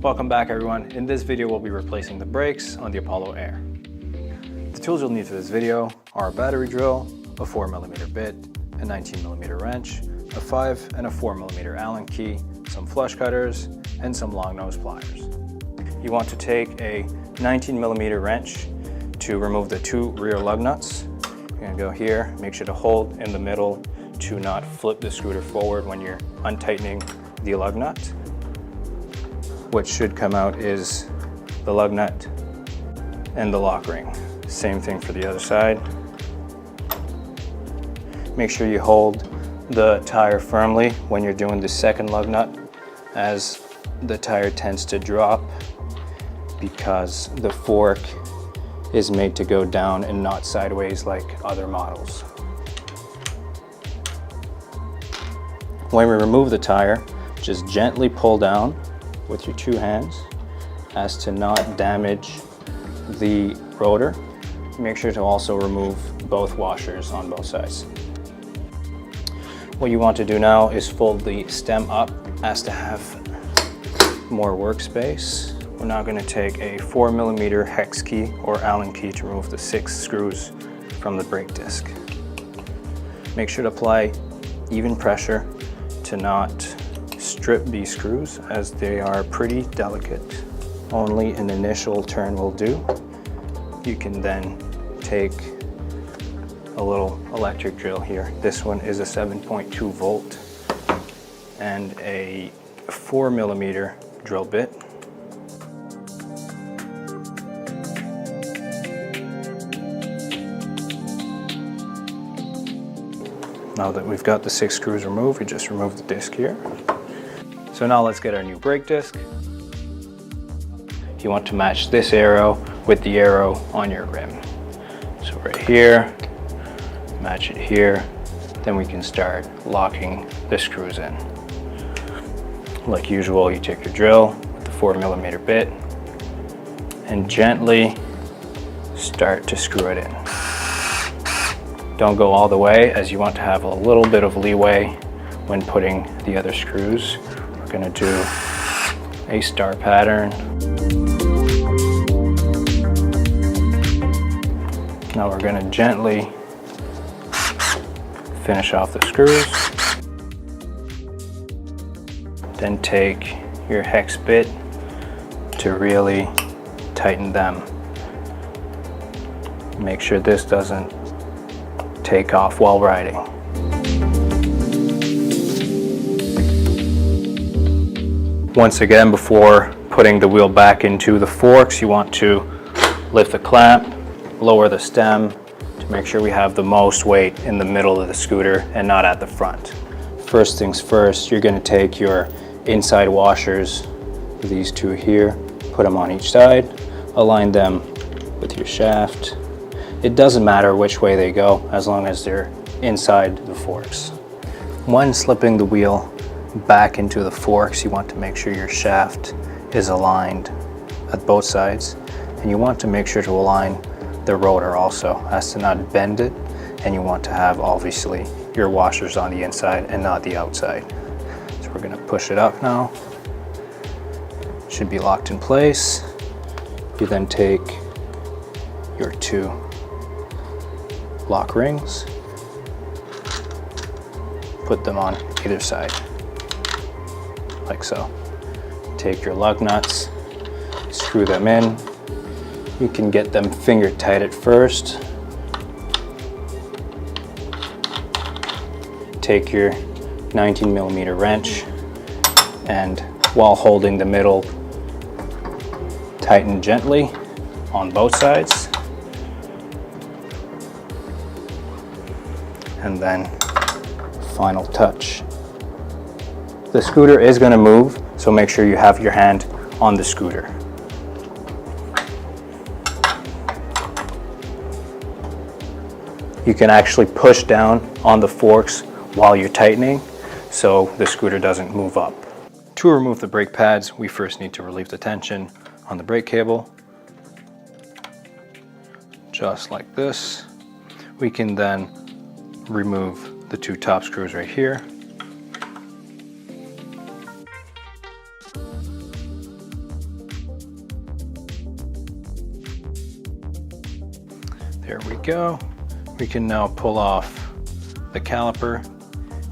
Welcome back everyone. In this video we'll be replacing the brakes on the Apollo Air. The tools you'll need for this video are a battery drill, a 4mm bit, a 19mm wrench, a 5 and a 4mm Allen key, some flush cutters, and some long nose pliers. You want to take a 19mm wrench to remove the two rear lug nuts. You're going to go here, make sure to hold in the middle to not flip the scooter forward when you're untightening the lug nut. What should come out is the lug nut and the lock ring. Same thing for the other side. Make sure you hold the tire firmly when you're doing the second lug nut, as the tire tends to drop because the fork is made to go down and not sideways like other models. When we remove the tire, just gently pull down with your two hands as to not damage the rotor. Make sure to also remove both washers on both sides. What you want to do now is fold the stem up as to have more workspace. We're now going to take a 4mm hex key or Allen key to remove the 6 screws from the brake disc. Make sure to apply even pressure to not strip these screws, as they are pretty delicate. Only an initial turn will do. You can then take a little electric drill here. This one is a 7.2 volt and a 4mm drill bit. Now that we've got the 6 screws removed, we just remove the disc here. So now let's get our new brake disc. You want to match this arrow with the arrow on your rim. So right here, match it here, then we can start locking the screws in. Like usual, you take your drill with the 4mm bit and gently start to screw it in. Don't go all the way, as you want to have a little bit of leeway when putting the other screws. We're going to do a star pattern. Now we're going to gently finish off the screws. Then take your hex bit to really tighten them. Make sure this doesn't take off while riding. Once again, before putting the wheel back into the forks, you want to lift the clamp, lower the stem to make sure we have the most weight in the middle of the scooter and not at the front. First things first, you're going to take your inside washers, these two here, put them on each side, align them with your shaft. It doesn't matter which way they go as long as they're inside the forks. When slipping the wheel back into the forks, you want to make sure your shaft is aligned at both sides, and you want to make sure to align the rotor also as to not bend it, and you want to have obviously your washers on the inside and not the outside. So we're going to push it up now. It should be locked in place. You then take your 2 lock rings, put them on either side, like so. Take your lug nuts, screw them in. You can get them finger tight at first. Take your 19mm wrench and, while holding the middle, tighten gently on both sides. And then final touch. The scooter is going to move, so make sure you have your hand on the scooter. You can actually push down on the forks while you're tightening, so the scooter doesn't move up. To remove the brake pads, we first need to relieve the tension on the brake cable. Just like this. We can then remove the 2 top screws right here. There we go. We can now pull off the caliper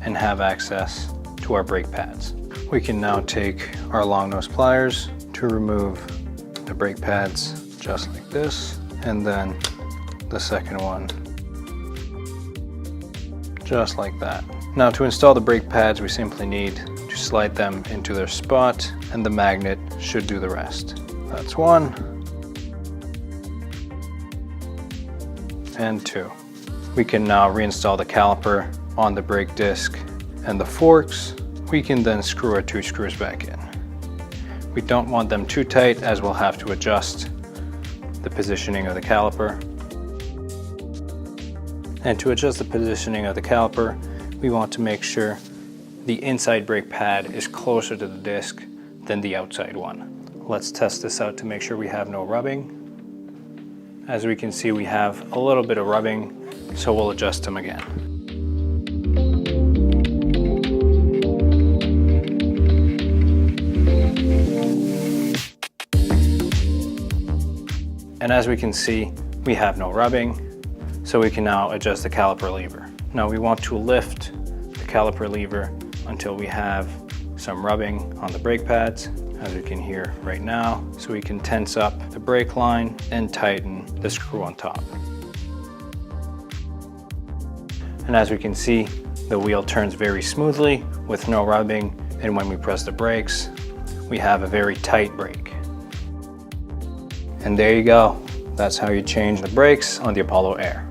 and have access to our brake pads. We can now take our long nose pliers to remove the brake pads just like this, and then the second one just like that. Now to install the brake pads, we simply need to slide them into their spot, and the magnet should do the rest. That's one and two. We can now reinstall the caliper on the brake disc and the forks. We can then screw our 2 screws back in. We don't want them too tight, as we'll have to adjust the positioning of the caliper. And to adjust the positioning of the caliper, we want to make sure the inside brake pad is closer to the disc than the outside one. Let's test this out to make sure we have no rubbing. As we can see, we have a little bit of rubbing, so we'll adjust them again. And as we can see, we have no rubbing, so we can now adjust the caliper lever. Now we want to lift the caliper lever until we have some rubbing on the brake pads, as you can hear right now, so we can tense up the brake line and tighten the screw on top. And as we can see, the wheel turns very smoothly with no rubbing, and when we press the brakes, we have a very tight brake. And there you go. That's how you change the brakes on the Apollo Air.